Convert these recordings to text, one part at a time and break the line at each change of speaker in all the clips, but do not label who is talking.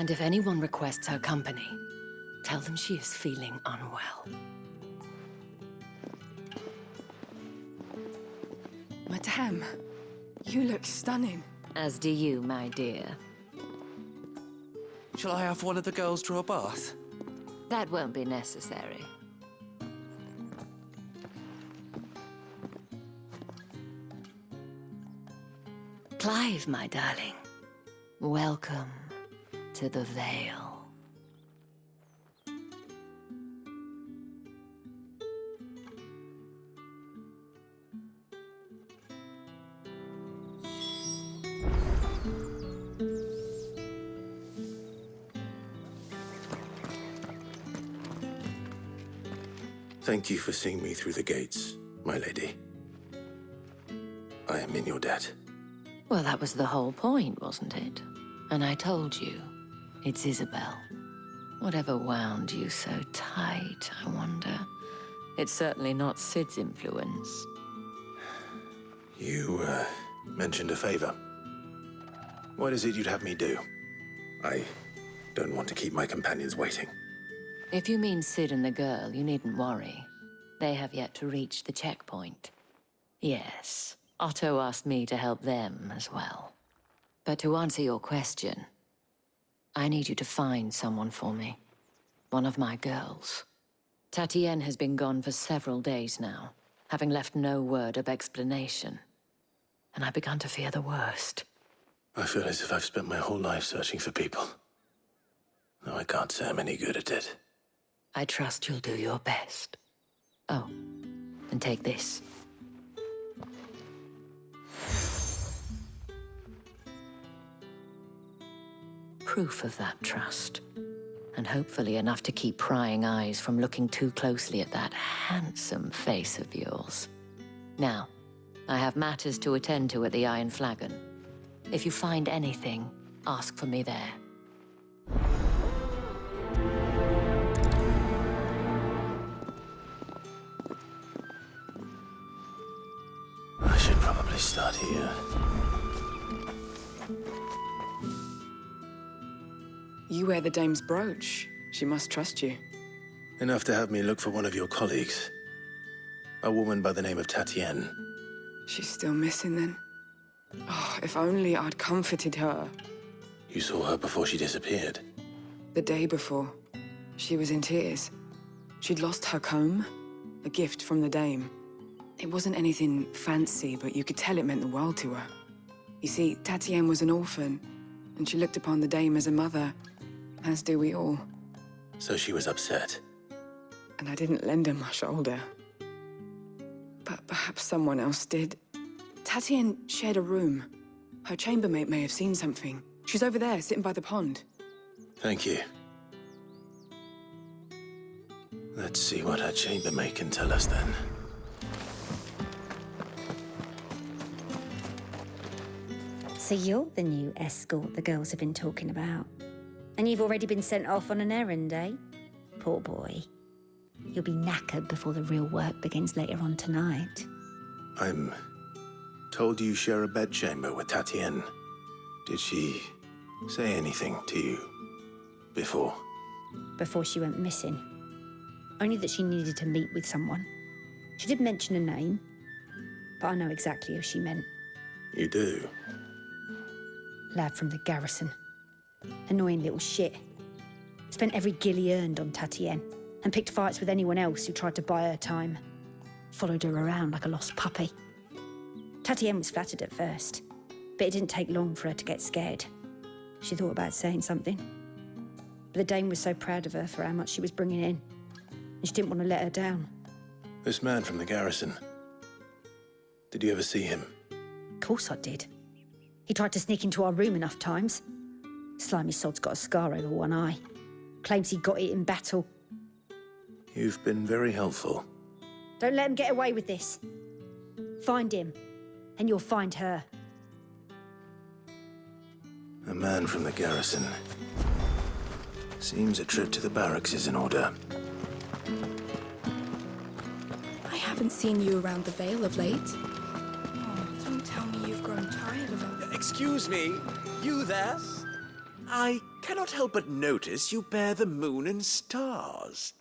And if anyone requests her company, tell them she is feeling unwell.
Madame, you look stunning.
As do you, my dear.
Shall I have one of the girls draw a bath?
That won't be necessary. Clive, my darling. Welcome to the Vale.
Thank you for seeing me through the gates, my lady. I am in your debt.
Well, that was the whole point, wasn't it? And I told you, it's Isabel. Whatever wound you so tight, I wonder. It's certainly not Sid's influence.
You, mentioned a favor. What is it you'd have me do? I don't want to keep my companions waiting.
If you mean Sid and the girl, you needn't worry. They have yet to reach the checkpoint. Yes, Otto asked me to help them as well. But to answer your question, I need you to find someone for me. One of my girls. Tatienne has been gone for several days now, having left no word of explanation. And I've begun to fear the worst.
I feel as if I've spent my whole life searching for people. No, I can't say I'm any good at it.
I trust you'll do your best. Oh, and take this. Proof of that trust. And hopefully enough to keep prying eyes from looking too closely at that handsome face of yours. Now, I have matters to attend to at the Iron Flagon. If you find anything, ask for me there.
I should probably start here.
You wear the dame's brooch. She must trust you.
Enough to have me look for one of your colleagues. A woman by the name of Tatienne.
She's still missing then. Oh, if only I'd comforted her.
You saw her before she disappeared.
The day before, she was in tears. She'd lost her comb, a gift from the dame. It wasn't anything fancy, but you could tell it meant the world to her. You see, Tatienne was an orphan, and she looked upon the dame as a mother, as do we all.
So she was upset.
And I didn't lend her my shoulder. But perhaps someone else did. Tatienne shared a room. Her chambermaid may have seen something. She's over there, sitting by the pond.
Thank you. Let's see what her chambermaid can tell us then.
So you're the new escort the girls have been talking about. And you've already been sent off on an errand, eh? Poor boy. You'll be knackered before the real work begins later on tonight.
I'm told you share a bedchamber with Tatienne. Did she say anything to you before?
Before she went missing. Only that she needed to meet with someone. She did mention a name, but I know exactly who she meant.
You do?
Lad from the garrison. Annoying little shit. Spent every guil he earned on Tatienne and picked fights with anyone else who tried to buy her time. Followed her around like a lost puppy. Tatienne was flattered at first, but it didn't take long for her to get scared. She thought about saying something. But the dame was so proud of her for how much she was bringing in, and she didn't want to let her down.
This man from the garrison. Did you ever see him?
Of course I did. He tried to sneak into our room enough times. Slimy sod's got a scar over one eye. Claims he got it in battle.
You've been very helpful.
Don't let him get away with this. Find him, and you'll find her.
A man from the garrison. Seems a trip to the barracks is in order.
I haven't seen you around the Vale of late. Oh, don't tell me you've grown tired of us.
Excuse me, you there? I
cannot help but notice you bear the moon and stars.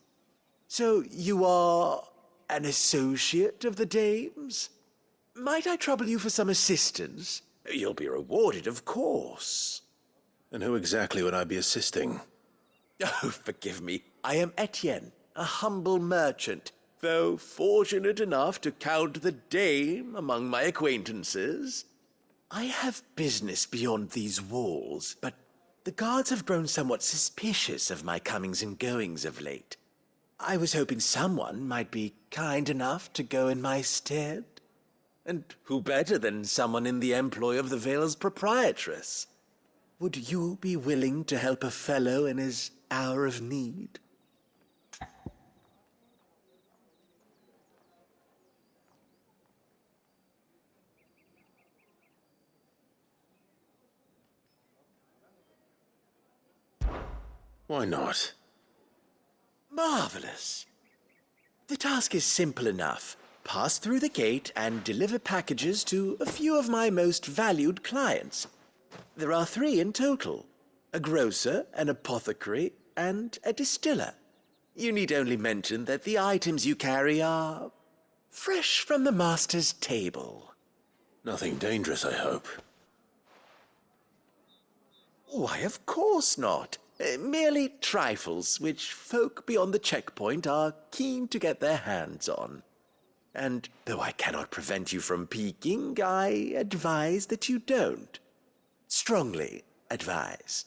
So you are an associate of the dame's? Might I trouble you for some assistance? You'll be rewarded, of course.
And who exactly would I be assisting?
Oh, forgive me. I am Etienne, a humble merchant, though fortunate enough to count the dame among my acquaintances. I have business beyond these walls, but the guards have grown somewhat suspicious of my comings and goings of late. I was hoping someone might be kind enough to go in my stead. And who better than someone in the employ of the Vale's proprietress? Would you be willing to help a fellow in his hour of need?
Why not?
Marvelous. The task is simple enough. Pass through the gate and deliver packages to a few of my most valued clients. There are 3 in total: a grocer, an apothecary, and a distiller. You need only mention that the items you carry are fresh from the master's table.
Nothing dangerous, I hope.
Why, of course not. Merely trifles which folk beyond the checkpoint are keen to get their hands on. And though I cannot prevent you from peeking, I advise that you don't. Strongly advise.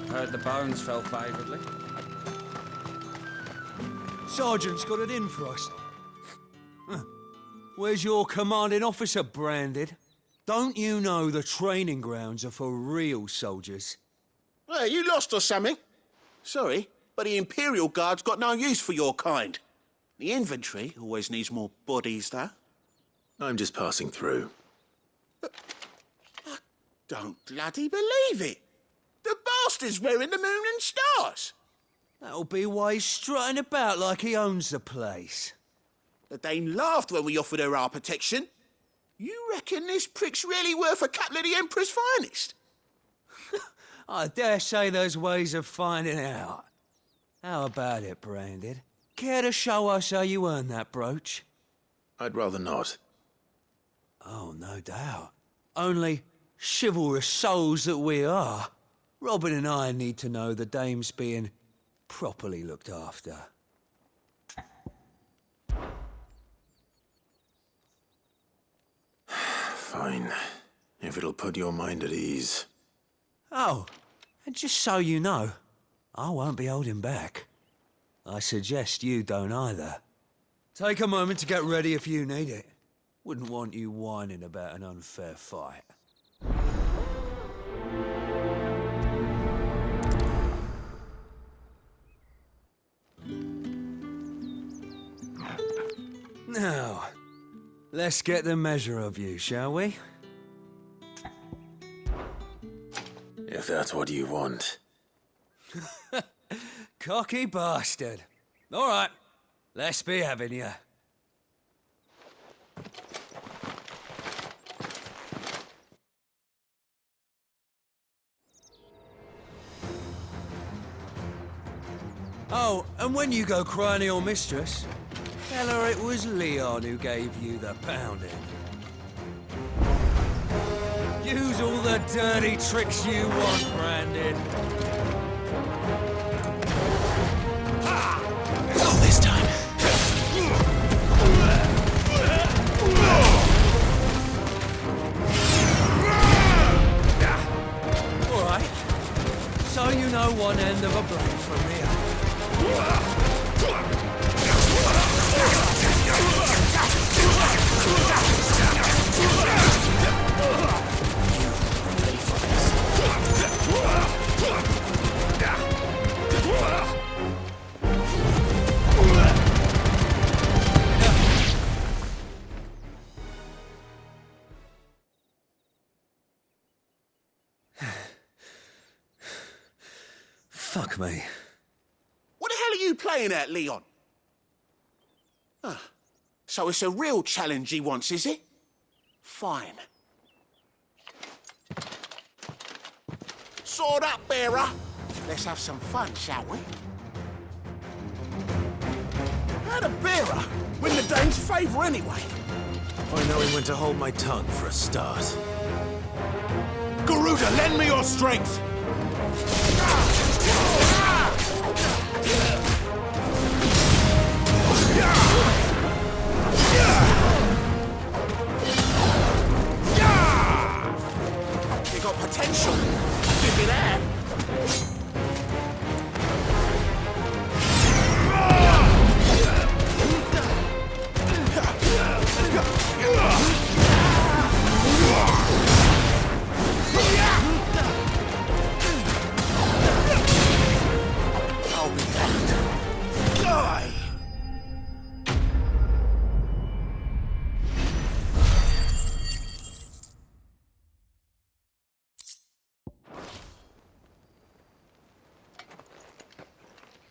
Heard the bones fell favourably.
Sergeant's got it in for us. Where's your commanding officer, Branded? Don't you know the training grounds are for real soldiers?
Well, you lost or something? Sorry, but the Imperial Guard's got no use for your kind. The infantry always needs more bodies, though.
I'm just passing through.
I don't bloody believe it. The bastard's wearing the moon and stars.
That'll be why he's strutting about like he owns the place.
The Dane laughed when we offered her our protection. You reckon this prick's really worth a couple of the Emperor's finest?
I dare say there's ways of finding out. How about it, Branded? Care to show us how you earned that brooch?
I'd rather not.
Oh, no doubt. Only chivalrous souls that we are, Robin and I need to know the dame's being properly looked after.
Fine. If it'll put your mind at ease.
Oh, and just so you know, I won't be holding back. I suggest you don't either. Take a moment to get ready if you need it. Wouldn't want you whining about an unfair fight. Now, let's get the measure of you, shall we?
If that's what you want.
Cocky bastard. All right, let's be having you. Oh, and when you go crying to your mistress, tell her it was Leon who gave you the pounding. Use all the dirty tricks you want, Branded.
Not this time.
All right. So you know one end of a blade from the other. Fuck me.
What the hell are you playing at, Leon? Ah, so it's a real challenge he wants, is it? Fine. Sword up, bearer. Let's have some fun, shall we? How'd a bearer win the dame's favour anyway?
By knowing when to hold my tongue for a start.
Garuda, lend me your strength! You got potential. Give me that. I'll be back. Die!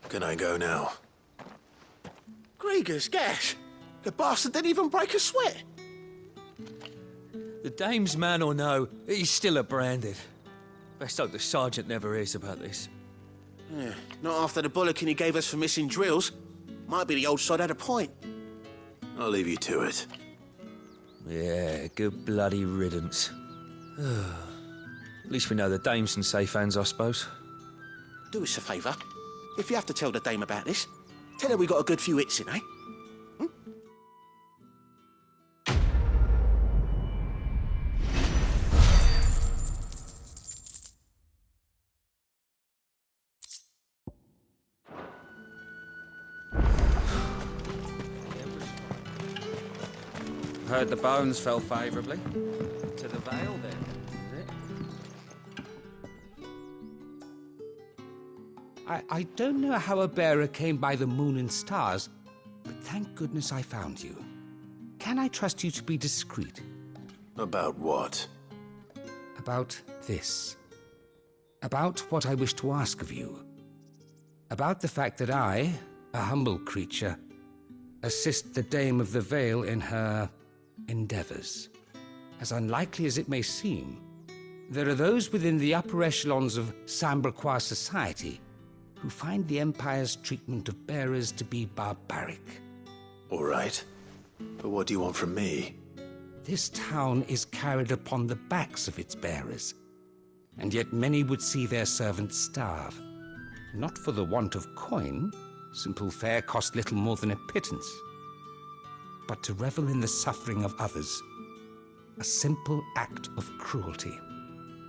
Can I go now?
Grieger's gas. The bastard didn't even break a sweat.
The dame's man or no, he's still a branded. Best hope the sergeant never hears about this.
Yeah, not after the bollocking he gave us for missing drills. Might be the old sod had a point.
I'll leave you to it.
Yeah, good bloody riddance. At least we know the dame's in safe hands, I suppose.
Do us a favour. If you have to tell the dame about this, tell her we got a good few hits in, eh?
Heard the bones fell favourably. To the Vale, then, is it?
I don't know how a bearer came by the moon and stars, but thank goodness I found you. Can I trust you to be discreet?
About what?
About this. About what I wish to ask of you. About the fact that I, a humble creature, assist the Dame of the Vale in her endeavors. As unlikely as it may seem, there are those within the upper echelons of Sambraquois society who find the Empire's treatment of bearers to be barbaric.
All right. But what do you want from me?
This town is carried upon the backs of its bearers, and yet many would see their servants starve. Not for the want of coin, simple fare cost little more than a pittance, but to revel in the suffering of others, a simple act of cruelty.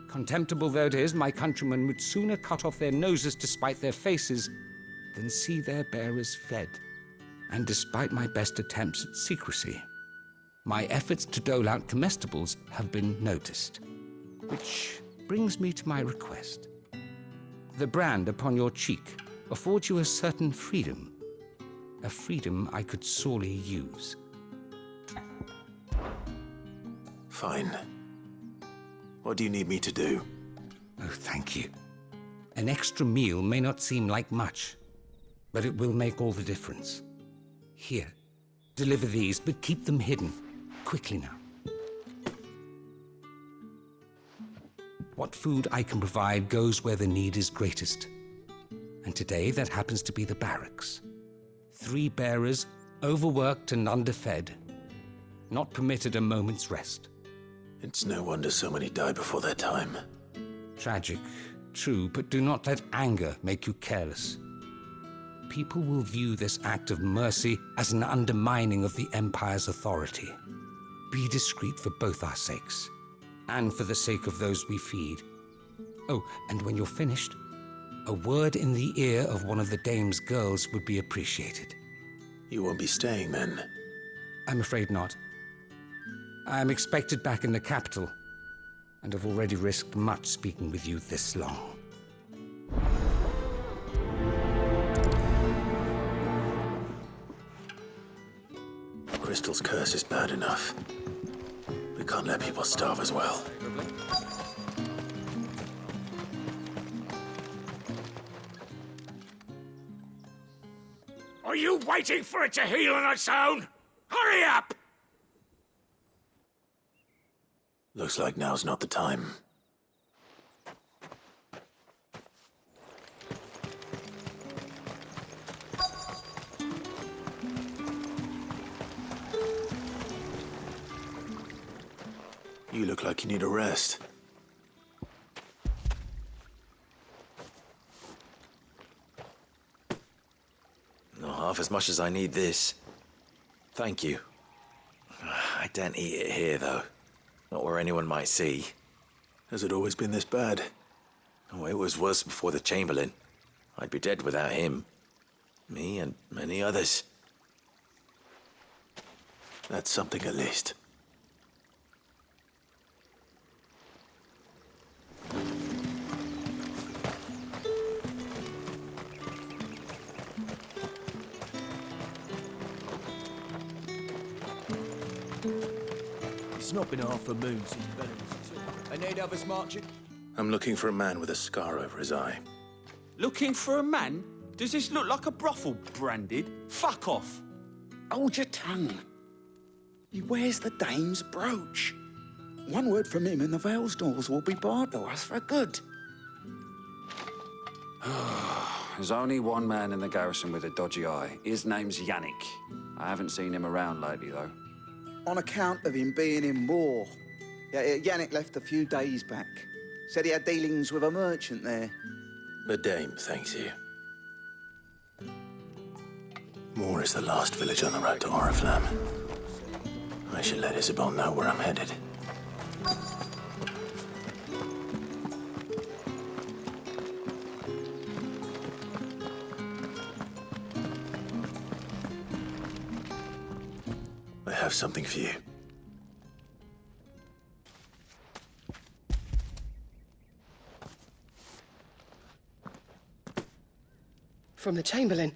Contemptible though it is, my countrymen would sooner cut off their noses to spite their faces than see their bearers fed. And despite my best attempts at secrecy, my efforts to dole out comestibles have been noticed. Which brings me to my request. The brand upon your cheek affords you a certain freedom, a freedom I could sorely use.
Fine. What do you need me to do?
Oh, thank you. An extra meal may not seem like much, but it will make all the difference. Here, deliver these, but keep them hidden. Quickly now. What food I can provide goes where the need is greatest. And today, that happens to be the barracks. 3 bearers, overworked and underfed, not permitted a moment's rest.
It's no wonder so many die before their time.
Tragic, true, but do not let anger make you careless. People will view this act of mercy as an undermining of the Empire's authority. Be discreet for both our sakes, and for the sake of those we feed. Oh, and when you're finished, a word in the ear of one of the Dame's girls would be appreciated.
You won't be staying then?
I'm afraid not. I am expected back in the capital, and have already risked much speaking with you this long.
Crystal's curse is bad enough. We can't let people starve as well.
Are you waiting for it to heal on its own? Hurry up!
Looks like now's not the time. You look like you need a rest.
Not half as much as I need this. Thank you. I daren't eat it here, though. Not where anyone might see.
Has it always been this bad?
Oh, it was worse before the Chamberlain. I'd be dead without him. Me and many others.
That's something at least.
It's not been half a moon since Venom's 2. And they'd others marching?
I'm looking for a man with a scar over his eye.
Looking for a man? Does this look like a brothel branded? Fuck off.
Hold your tongue. He wears the dame's brooch. One word from him and the Vale's doors will be barred to us for good.
There's only one man in the garrison with a dodgy eye. His name's Yannick. I haven't seen him around lately, though.
On account of him being in war. Yeah, Yannick left a few days back. Said he had dealings with a merchant there.
The dame thanks you. Moor is the last village on the road to Oriflamme. I should let Isabel know where I'm headed. I have something for you.
From the Chamberlain.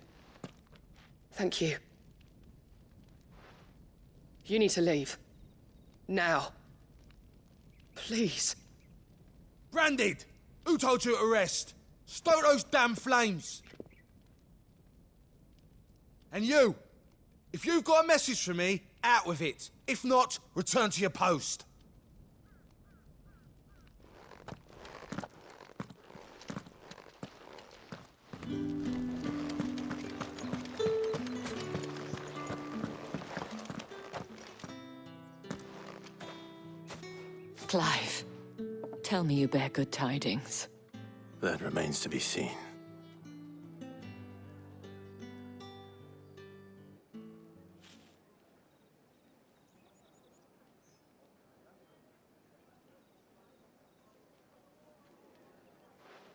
Thank you. You need to leave. Now. Please.
Branded! Who told you to rest? Stoke those damn flames! And you! If you've got a message for me, out with it. If not, return to your post.
Clive, tell me you bear good tidings.
That remains to be seen.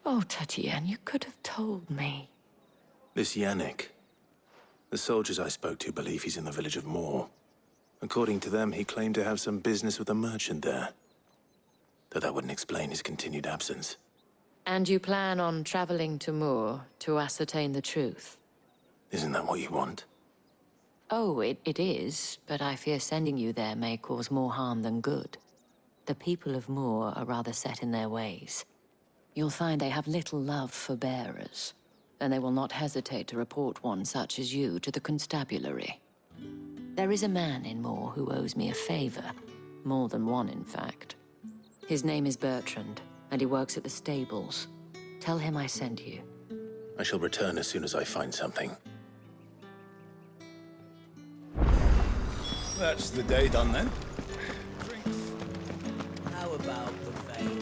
Oh, Tatienne, you could have told me.
This Yannick. The soldiers I spoke to believe he's in the village of Moor. According to them, he claimed to have some business with a merchant there. Though that wouldn't explain his continued absence.
And you plan on traveling to Moor to ascertain the truth?
Isn't that what you want?
Oh, it is, but I fear sending you there may cause more harm than good. The people of Moor are rather set in their ways. You'll find they have little love for bearers, and they will not hesitate to report one such as you to the constabulary. There is a man in Moor who owes me a favor. More than one, in fact. His name is Bertrand, and he works at the stables. Tell him I sent you.
I shall return as soon as I find something.
That's the day done then.
How about the veil?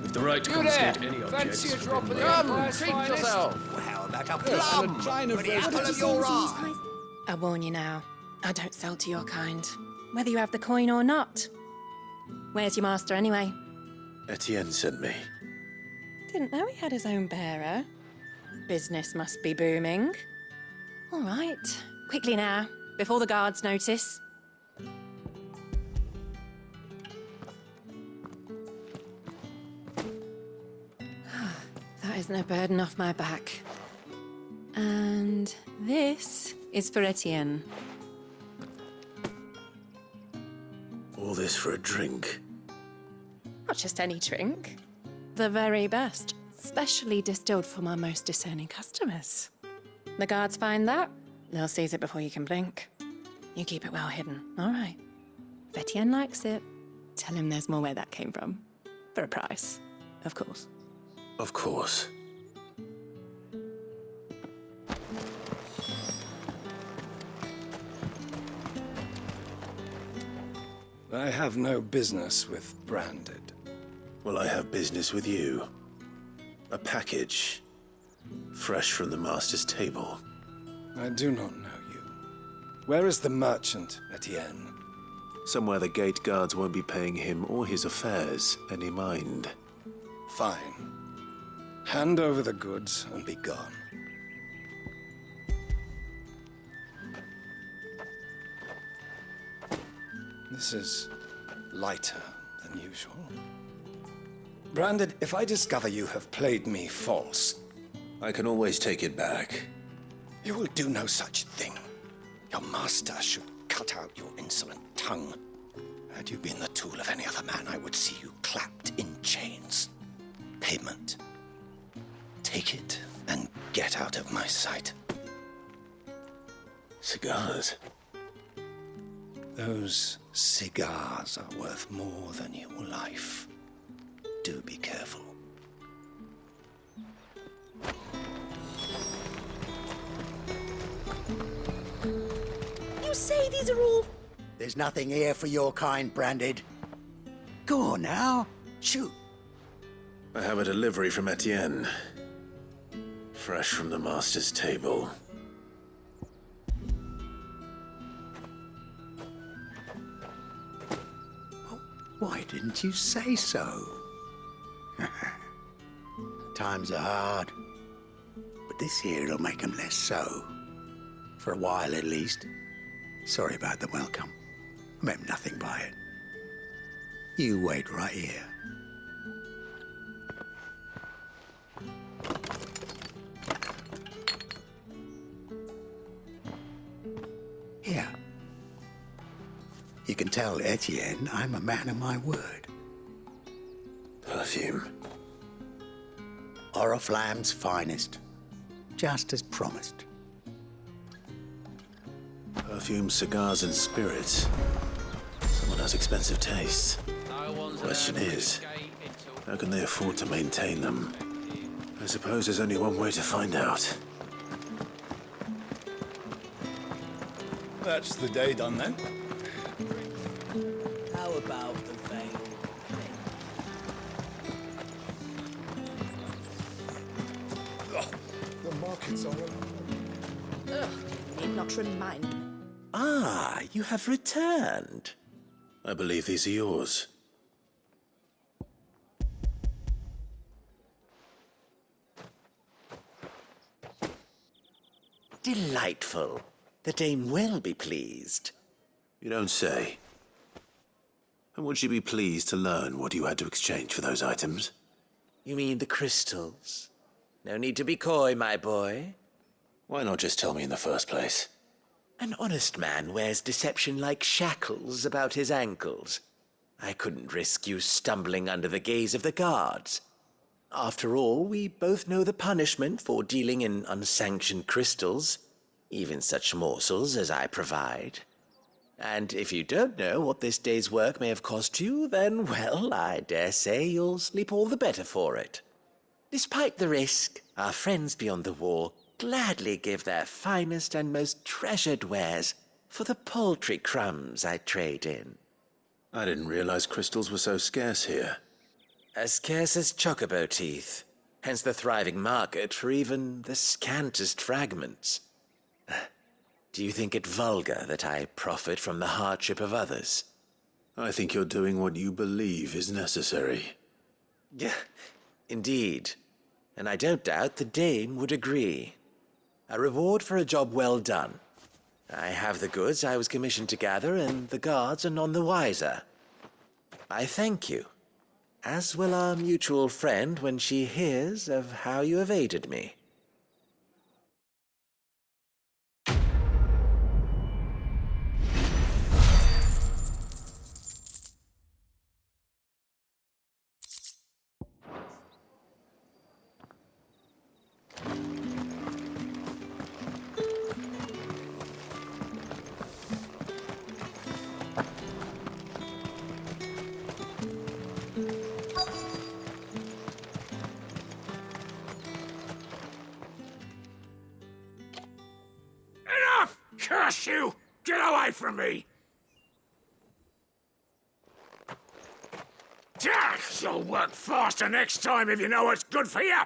If the right to
You
confiscate
there!
any
Fancy
objects
a drop of
within
the
range-
Empire's
treat
finest?
yourself.
Well, like a
And
plum!
a china
For the
apple
apple
of
of
your
your
eye.
eye.
I warn you now, I don't sell to your kind, whether you have the coin or not. Where's your master, anyway?
Etienne sent me.
Didn't know he had his own bearer. Business must be booming. All right, quickly now. before the guards notice. That is no burden off my back. And this is for Etienne.
All this for a drink?
Not just any drink. The very best. Specially distilled for my most discerning customers. The guards find that, they'll seize it before you can blink. You keep it well hidden, all right? If Etienne likes it, tell him there's more where that came from. For a price, of course.
Of course.
I have no business with Branded.
Well, I have business with you. A package. Fresh from the master's table.
I do not know you. Where is the merchant, Etienne?
Somewhere the gate guards won't be paying him or his affairs any mind.
Fine. Hand over the goods and be gone. This is lighter than usual. Branded, if I discover you have played me false...
I can always take it back.
You will do no such thing. Your master should cut out your insolent tongue. Had you been the tool of any other man, I would see you clapped in chains. Payment. Take it and get out of my sight.
Cigars?
Those cigars are worth more than your life. Do be careful.
You say these are all... There's nothing here for your kind, Branded. Go on now. Shoot.
I have a delivery from Etienne. Fresh from the master's table.
Why didn't you say so? Times are hard. But this here'll make them less so. For a while, at least. Sorry about the welcome. I meant nothing by it. You wait right here. Here. You can tell Etienne I'm a man of my word.
Perfume.
Oriflamme's finest. Just as promised.
Perfume, cigars, and spirits. Someone has expensive tastes. Question is, how can they afford to maintain them? I suppose there's only one way to find out.
That's the day done then.
How about the veil?
The markets are...
Ugh, you need not remind me.
Ah, you have returned.
I believe these are yours.
Delightful. The dame will be pleased.
You don't say. And would she be pleased to learn what you had to exchange for those items?
You mean the crystals? No need to be coy, my boy.
Why not just tell me in the first place?
An honest man wears deception like shackles about his ankles. I couldn't risk you stumbling under the gaze of the guards. After all, we both know the punishment for dealing in unsanctioned crystals, even such morsels as I provide. And if you don't know what this day's work may have cost you, then, well, I dare say you'll sleep all the better for it. Despite the risk, our friends beyond the wall gladly give their finest and most treasured wares for the paltry crumbs I trade in.
I didn't realize crystals were so scarce here.
As scarce as chocobo teeth, hence the thriving market for even the scantest fragments. Do you think it vulgar that I profit from the hardship of others?
I think you're doing what you believe is necessary.
Yeah, indeed. And I don't doubt the dame would agree. A reward for a job well done. I have the goods I was commissioned to gather, and the guards are none the wiser. I thank you, as will our mutual friend when she hears of how you have aided me.
Enough! Curse you! Get away from me! You'll work faster next time if you know what's good for you!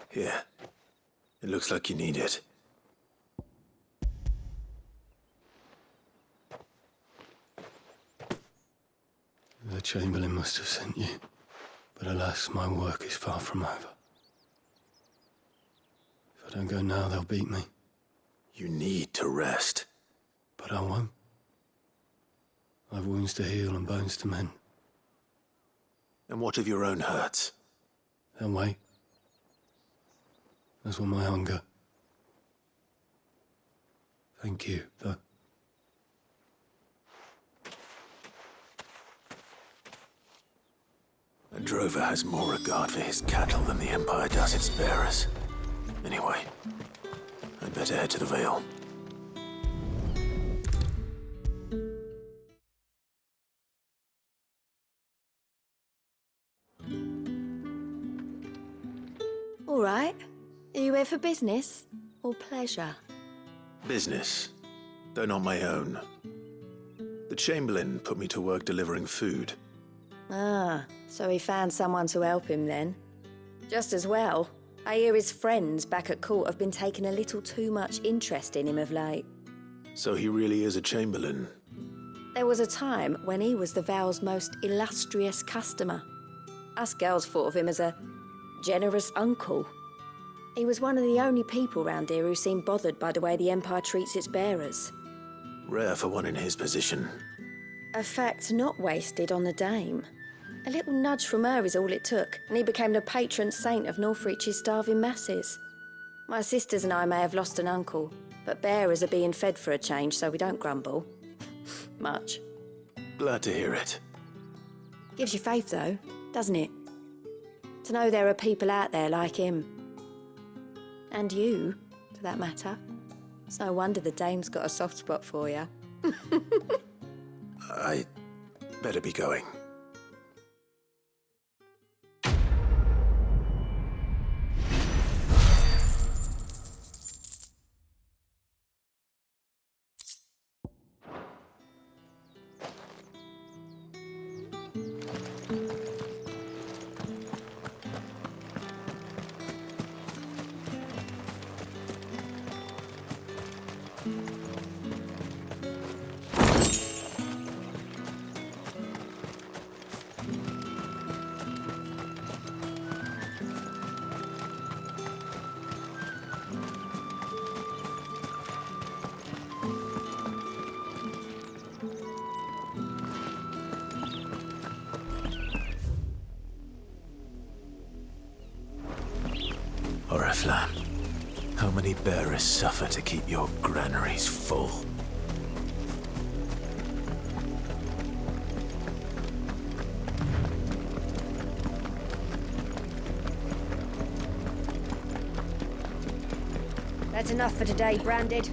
Here. It looks like you need it.
The Chamberlain must have sent you. But alas, my work is far from over. If I don't go now, they'll beat me.
You need to rest.
But I won't. I've wounds to heal and bones to mend.
And what of your own hurts?
They'll wait. As will my hunger. Thank you, though.
A drover has more regard for his cattle than the Empire does its bearers. Anyway, I'd better head to the Vale.
All right. Are you here for business or pleasure?
Business, though not my own. The Chamberlain put me to work delivering food.
Ah, so he found someone to help him then. Just as well. I hear his friends back at court have been taking a little too much interest in him of late.
So he really is a Chamberlain.
There was a time when he was the Vale's most illustrious customer. Us girls thought of him as a generous uncle. He was one of the only people round here who seemed bothered by the way the Empire treats its bearers.
Rare for one in his position.
A fact not wasted on the Dame. A little nudge from her is all it took, and he became the patron saint of Northreach's starving masses. My sisters and I may have lost an uncle, but bearers are being fed for a change, so we don't grumble. Much.
Glad to hear it.
Gives you faith, though, doesn't it? To know there are people out there like him. And you, for that matter. It's no wonder the Dame's got a soft spot for you.
I better be going. Oriflamme, how many bearers suffer to keep your granaries full?
That's enough for today, Branded.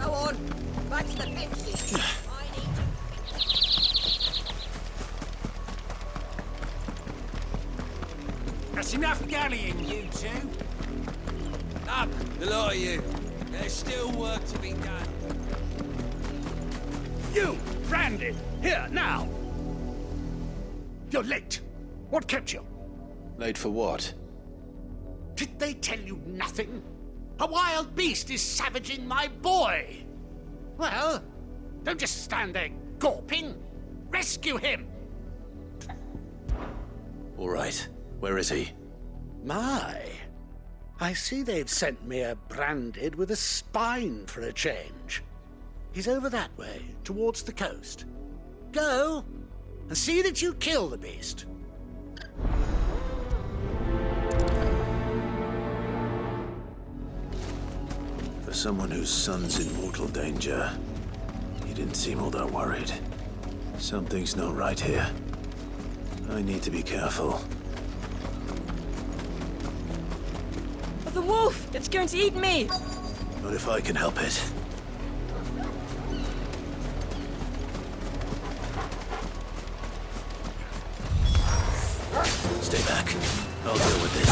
Go on, back to the benches.
That's enough gallying, you two. Up, the lot of you. There's still work to be done.
You, Branded, here, now! You're late. What kept you?
Late for what?
Did they tell you nothing? A wild beast is savaging my boy. Well, don't just stand there gawping. Rescue him!
All right. Where is he?
My, I see they've sent me a branded with a spine for a change. He's over that way, towards the coast. Go, and see that you kill the beast.
For someone whose son's in mortal danger, he didn't seem all that worried. Something's not right here. I need to be careful.
The wolf! It's going to eat me!
Not if I can help it. Stay back. I'll deal with this.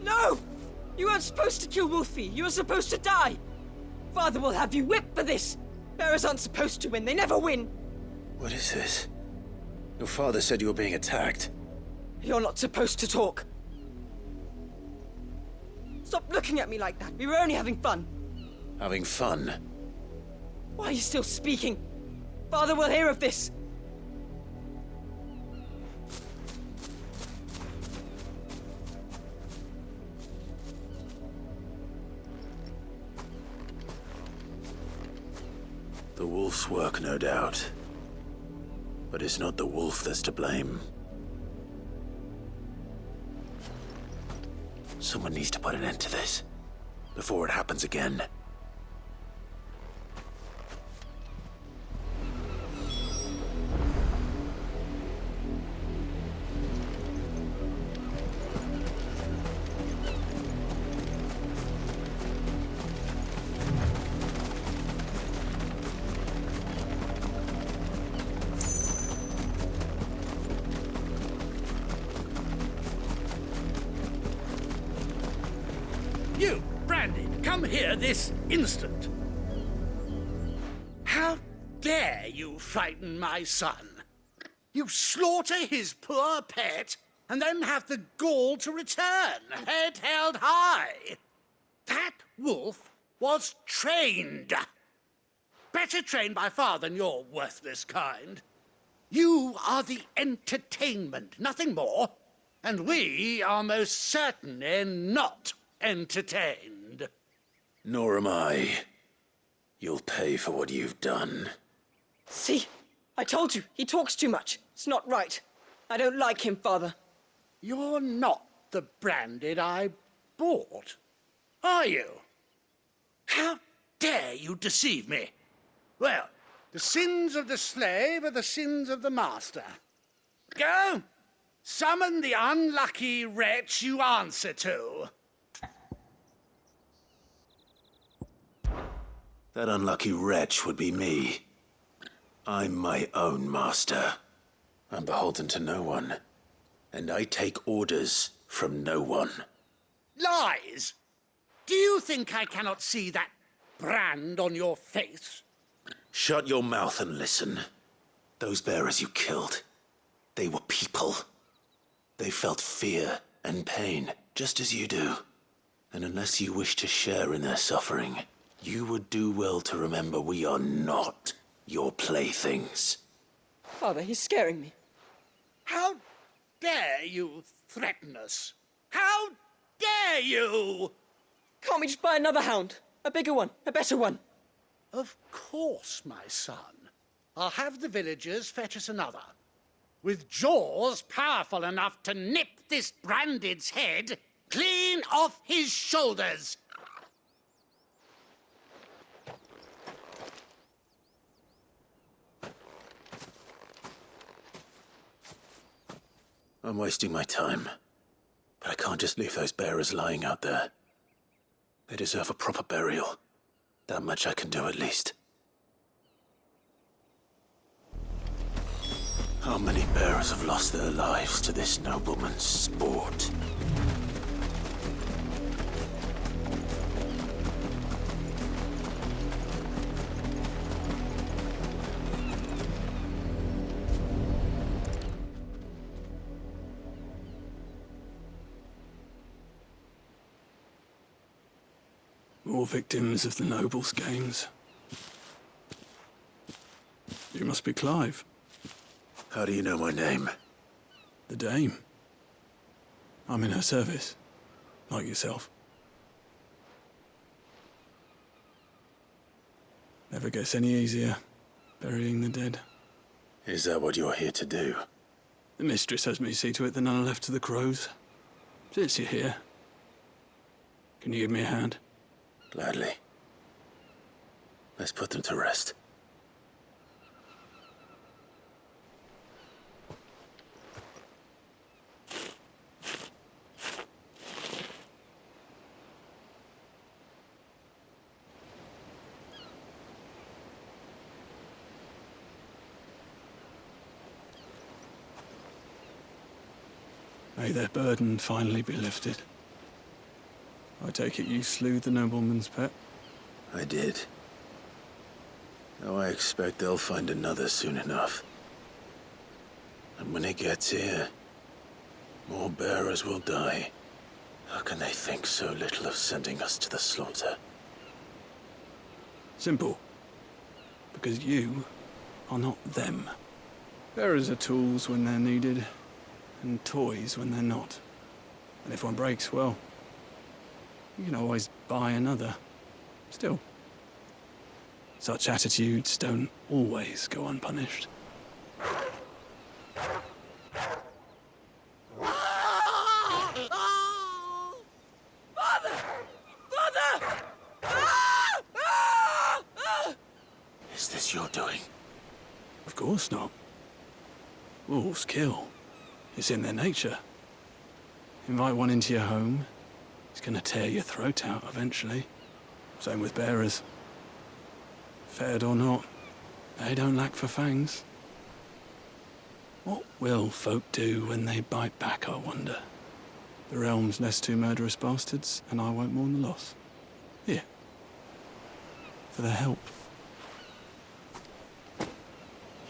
No! You weren't supposed to kill Wolfie. You were supposed to die. Father will have you whipped for this. Bearers aren't supposed to win. They never win.
What is this? Your father said you were being attacked.
You're not supposed to talk. Stop looking at me like that. We were only having fun.
Having fun?
Why are you still speaking? Father will hear of this.
The wolf's work, no doubt. But it's not the wolf that's to blame. Someone needs to put an end to this, before it happens again.
You, Branded, come here this instant. How dare you frighten my son? You slaughter his poor pet and then have the gall to return, head held high. That wolf was trained. Better trained by far than your worthless kind. You are the entertainment, nothing more. And we are most certainly not entertained.
Nor am I. You'll pay for what you've done.
See? I told you. He talks too much. It's not right. I don't like him, Father.
You're not the Branded I bought, are you? How dare you deceive me? Well, the sins of the slave are the sins of the master. Go! Summon the unlucky wretch you answer to.
That unlucky wretch would be me. I'm my own master. I'm beholden to no one. And I take orders from no one.
Lies! Do you think I cannot see that brand on your face?
Shut your mouth and listen. Those bearers you killed, they were people. They felt fear and pain, just as you do. And unless you wish to share in their suffering, you would do well to remember we are not your playthings.
Father, he's scaring me.
How dare you threaten us? How dare you?
Can't we just buy another hound? A bigger one, a better one.
Of course, my son. I'll have the villagers fetch us another. With jaws powerful enough to nip this Branded's head clean off his shoulders.
I'm wasting my time. But I can't just leave those bearers lying out there. They deserve a proper burial. That much I can do at least. How many bearers have lost their lives to this nobleman's sport?
More victims of the nobles' games. You must be Clive.
How do you know my name?
The Dame. I'm in her service, like yourself. Never gets any easier, burying the dead.
Is that what you're here to do?
The mistress has me see to it that none are left to the crows. Since you're here, can you give me a hand?
Gladly. Let's put them to rest.
May their burden finally be lifted. I take it you slew the nobleman's pet?
I did. Now I expect they'll find another soon enough. And when it gets here, more bearers will die. How can they think so little of sending us to the slaughter?
Simple. Because you are not them. Bearers are tools when they're needed, and toys when they're not. And if one breaks, well, you can always buy another. Still, such attitudes don't always go unpunished.
Father! Father!
Is this your doing?
Of course not. Wolves kill. It's in their nature. Invite one into your home, he's gonna tear your throat out eventually. Same with bearers. Fed or not, they don't lack for fangs. What will folk do when they bite back, I wonder? The realm's nest two murderous bastards, and I won't mourn the loss. Here. For their help.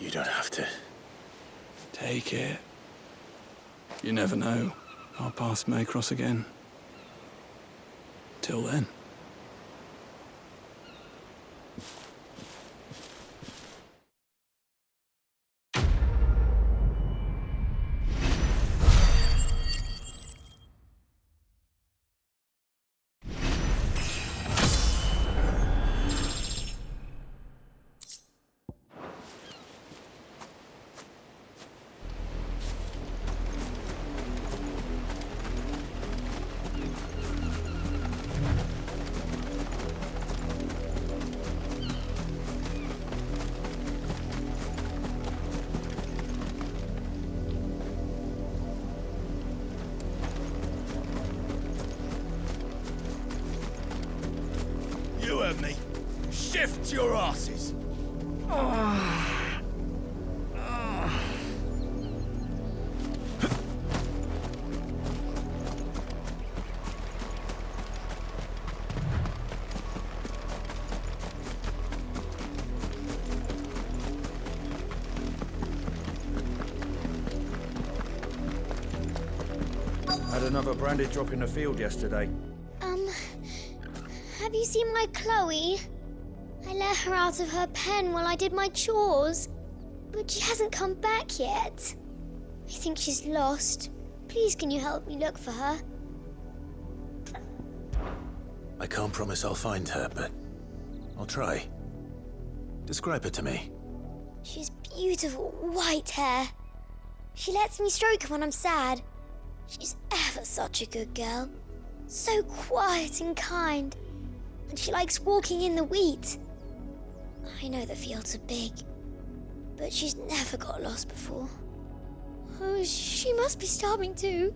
You don't have to.
Take it. You never know. Our paths may cross again. Till then.
You heard me. Shift your asses.
Had another branded drop in the field yesterday.
Have you seen my Chloe? I let her out of her pen while I did my chores, but she hasn't come back yet. I think she's lost. Please, can you help me look for her?
I can't promise I'll find her, but I'll try. Describe her to me.
She's beautiful white hair. She lets me stroke her when I'm sad. She's ever such a good girl. So quiet and kind. And she likes walking in the wheat. I know the fields are big, but she's never got lost before. Oh, she must be starving too.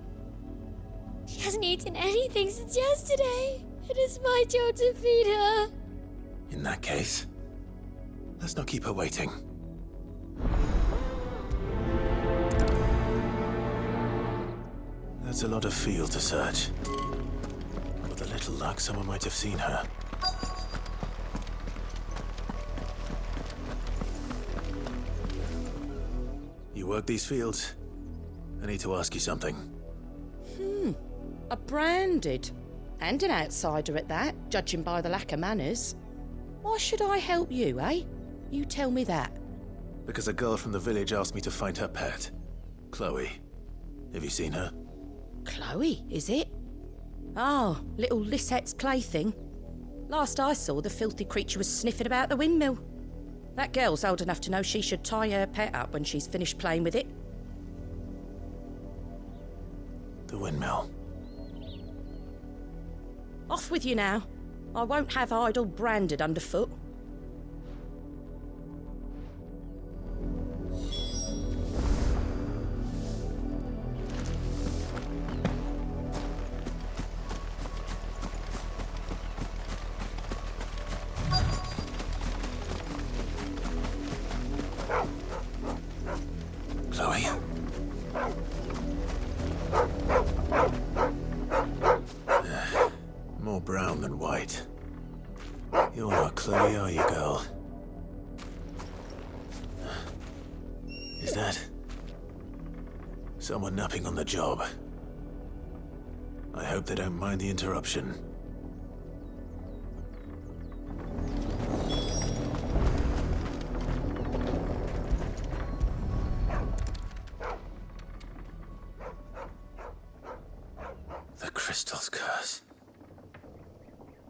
She hasn't eaten anything since yesterday. It is my job to feed her.
In that case, let's not keep her waiting. That's a lot of field to search. With a little luck, someone might have seen her. You work these fields? I need to ask you something.
A branded. And an outsider at that, judging by the lack of manners. Why should I help you, eh? You tell me that.
Because a girl from the village asked me to find her pet. Chloe. Have you seen her?
Chloe, is it? Oh, little Lissette's plaything. Last I saw, the filthy creature was sniffing about the windmill. That girl's old enough to know she should tie her pet up when she's finished playing with it.
The windmill.
Off with you now. I won't have idle branded underfoot.
Chloe? More brown than white. You're not Chloe, are you, girl? Is that someone napping on the job? I hope they don't mind the interruption. The crystal's curse.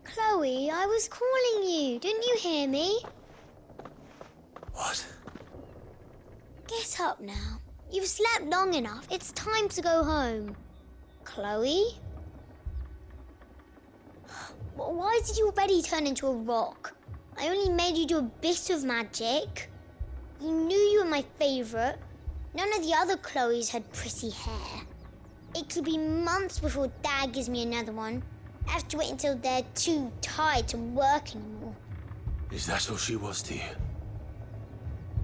Chloe, I was calling you. Didn't you hear me?
What?
Get up now. You've slept long enough. It's time to go home. Chloe? Why did you already turn into a rock? I only made you do a bit of magic. You knew you were my favourite. None of the other Chloes had pretty hair. It could be months before Dad gives me another one. I have to wait until they're too tired to work anymore.
Is that all she was to you?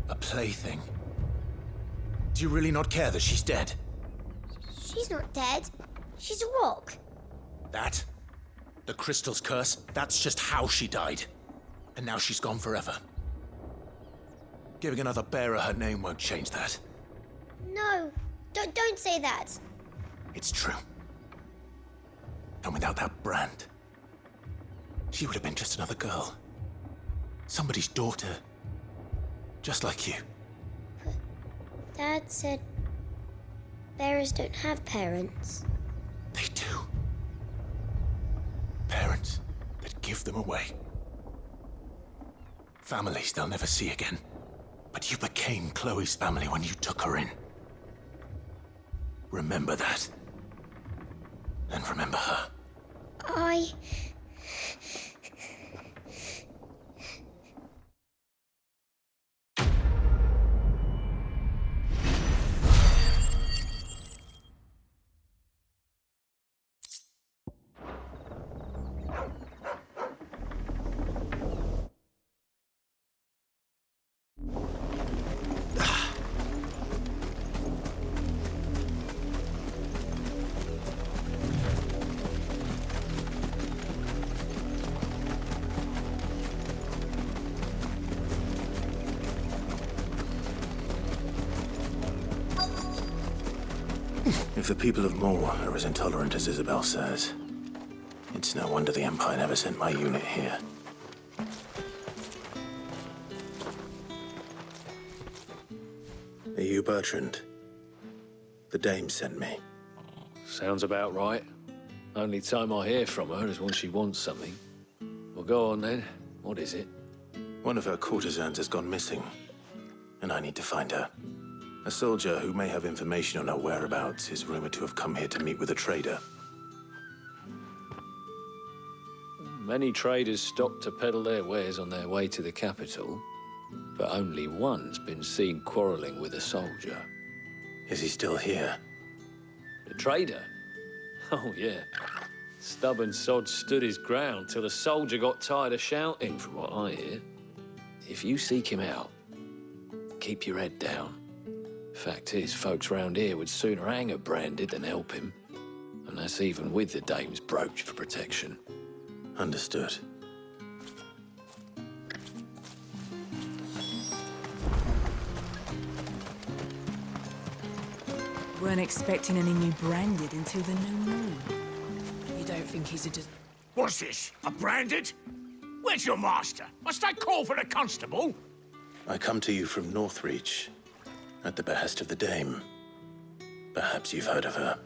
A plaything? Do you really not care that she's dead?
She's not dead. She's a rock.
That? The crystal's curse? That's just how she died. And now she's gone forever. Giving another bearer her name won't change that.
No, don't say that.
It's true. And without that brand, she would have been just another girl. Somebody's daughter. Just like you.
But Dad said bearers don't have parents.
They do. Parents that give them away. Families they'll never see again. But you became Chloe's family when you took her in. Remember that. And remember her. If the people of Moor are as intolerant as Isabel says, it's no wonder the Empire never sent my unit here. Are you Bertrand? The dame sent me.
Sounds about right. Only time I hear from her is when she wants something. Well, go on then. What is it?
One of her courtesans has gone missing, and I need to find her. A soldier who may have information on her whereabouts is rumored to have come here to meet with a trader.
Many traders stop to peddle their wares on their way to the capital, but only one's been seen quarreling with a soldier.
Is he still here?
The trader? Oh, yeah. Stubborn sod stood his ground till the soldier got tired of shouting, from what I hear. If you seek him out, keep your head down. Fact is, folks round here would sooner hang a branded than help him. And that's even with the dame's brooch for protection.
Understood.
Weren't expecting any new branded until the new moon. You don't think he's a
What's this? A branded? Where's your master? Must I call for the constable?
I come to you from Northreach, at the behest of the dame. Perhaps you've heard of her.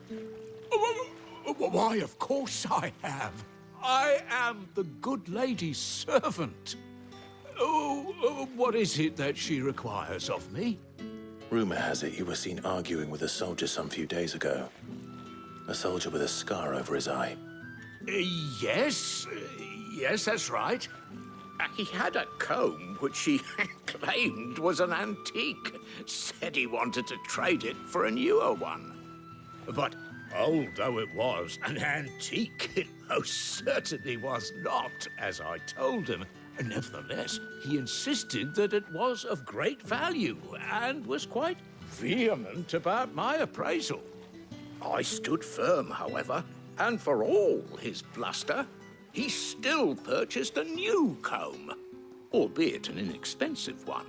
Why, of course I have. I am the good lady's servant. What is it that she requires of me?
Rumor has it you were seen arguing with a soldier some few days ago. A soldier with a scar over his eye.
Yes, that's right. He had a comb which he claimed was an antique. Said he wanted to trade it for a newer one. But old though it was, an antique it most certainly was not, as I told him. Nevertheless, he insisted that it was of great value and was quite vehement about my appraisal. I stood firm, however, and for all his bluster, he still purchased a new comb, albeit an inexpensive one.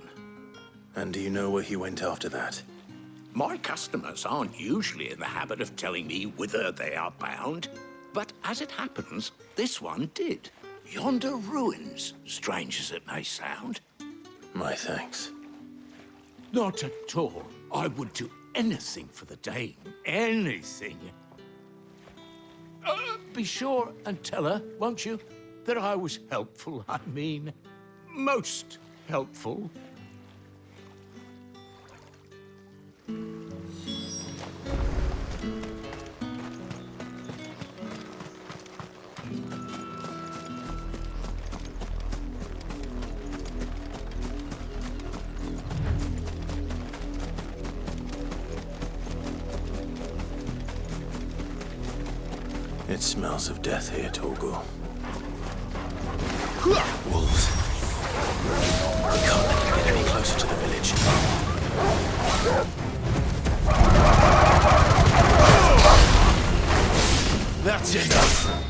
And do you know where he went after that?
My customers aren't usually in the habit of telling me whither they are bound, but as it happens, this one did. Yonder ruins, strange as it may sound.
My thanks.
Not at all. I would do anything for the dame. Anything. Be sure and tell her, won't you, that I was helpful. I mean, most helpful.
It smells of death here, Torgor. Wolves. We can't let them get any closer to the village. That's enough.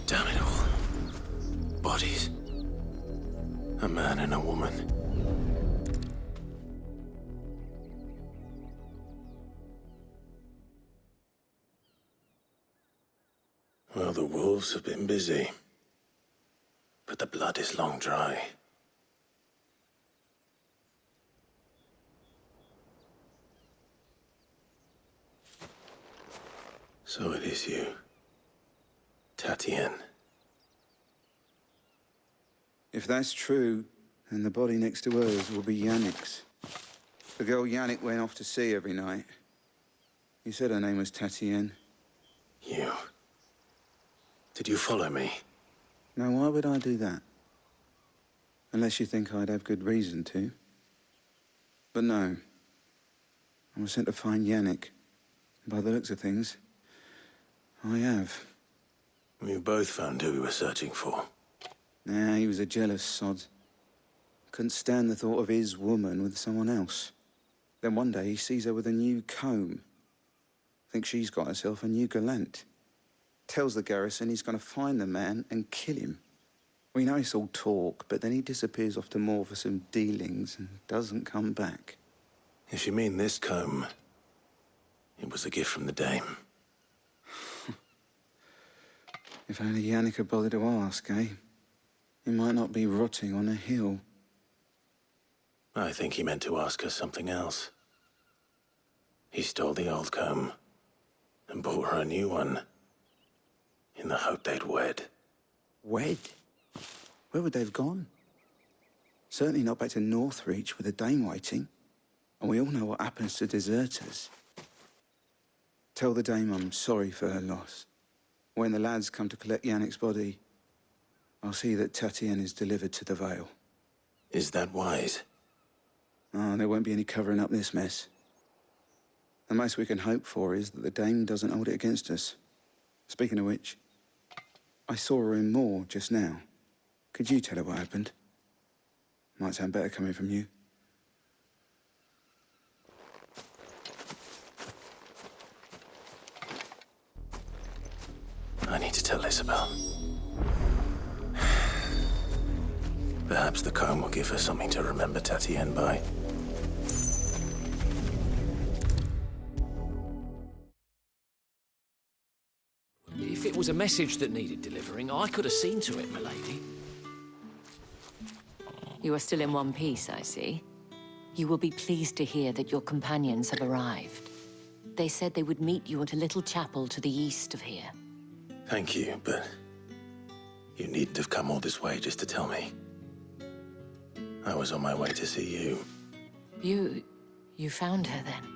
Damn it all. Bodies. A man and a woman. Well, the wolves have been busy. But the blood is long dry. So it is you. Tatienne.
If that's true, then the body next to hers will be Yannick's. The girl Yannick went off to sea every night. He said her name was Tatienne.
You. Did you follow me?
Now, why would I do that? Unless you think I'd have good reason to. But no. I was sent to find Yannick. By the looks of things, I have.
We both found who we were searching for.
Nah, he was a jealous sod. Couldn't stand the thought of his woman with someone else. Then one day he sees her with a new comb. Thinks she's got herself a new gallant. Tells the garrison he's going to find the man and kill him. We know it's all talk, but then he disappears off to Moor for some dealings and doesn't come back.
If you mean this comb, it was a gift from the dame.
If only Yannick had bothered to ask, eh? He might not be rotting on a hill.
I think he meant to ask her something else. He stole the old comb and bought her a new one in the hope they'd wed.
Wed? Where would they have gone? Certainly not back to Northreach with a dame waiting. And we all know what happens to deserters. Tell the dame I'm sorry for her loss. When the lads come to collect Yannick's body, I'll see that Tatienne is delivered to the Vale.
Is that wise?
Oh, there won't be any covering up this mess. The most we can hope for is that the dame doesn't hold it against us. Speaking of which, I saw her in Moor just now. Could you tell her what happened? Might sound better coming from you.
I need to tell Isabel. Perhaps the comb will give her something to remember Tatienne by.
If it was a message that needed delivering, I could have seen to it, milady.
You are still in one piece, I see. You will be pleased to hear that your companions have arrived. They said they would meet you at a little chapel to the east of here.
Thank you, but you needn't have come all this way just to tell me. I was on my way to see you.
You found her then?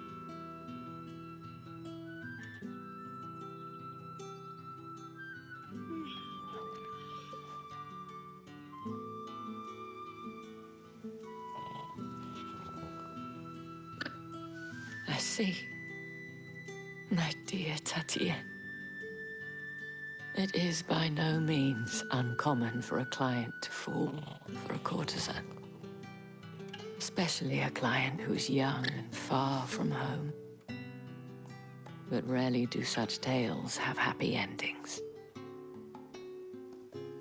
I see. My dear Tatienne. It is by no means uncommon for a client to fall for a courtesan. Especially a client who's young and far from home. But rarely do such tales have happy endings.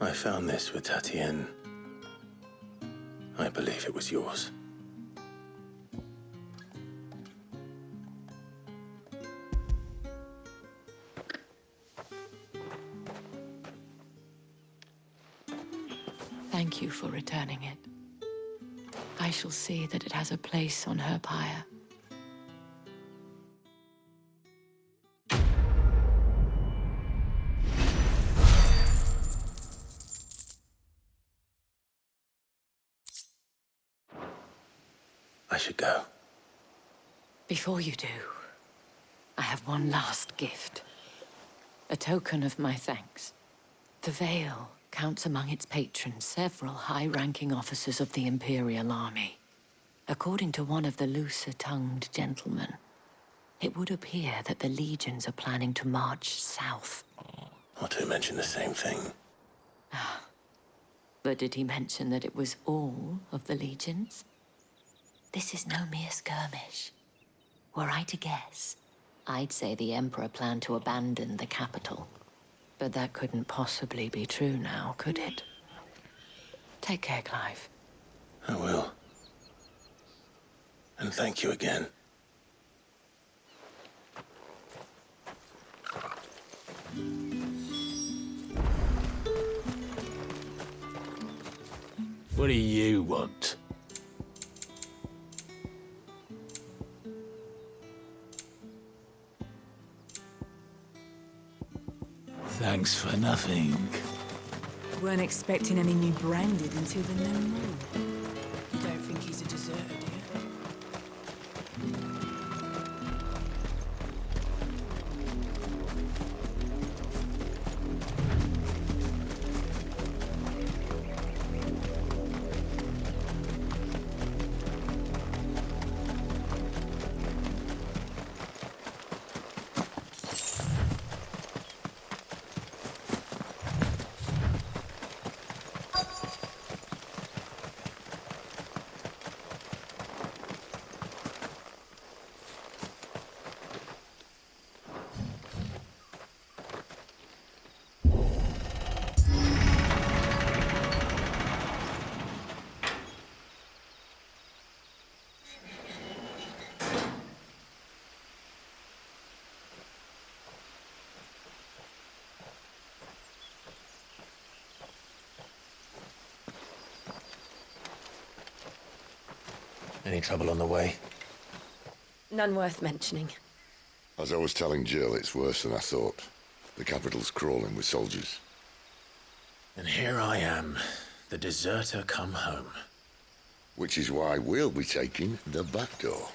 I found this with Tatienne. I believe it was yours.
Thank you for returning it. I shall see that it has a place on her pyre.
I should go.
Before you do, I have one last gift. A token of my thanks. The Vale counts among its patrons several high-ranking officers of the Imperial Army. According to one of the looser-tongued gentlemen, it would appear that the legions are planning to march south.
Otto mentioned the same thing.
But did he mention that it was all of the legions? This is no mere skirmish. Were I to guess, I'd say the Emperor planned to abandon the capital. But that couldn't possibly be true now, could it? Take care, Clive.
I will. And thank you again.
What do you want? Thanks for nothing.
Weren't expecting any new branded until the new moon. You don't think he's a deserter, do you?
Any trouble on the way?
None worth mentioning.
As I was telling Jill, it's worse than I thought. The capital's crawling with soldiers.
And here I am, the deserter come home.
Which is why we'll be taking the back door.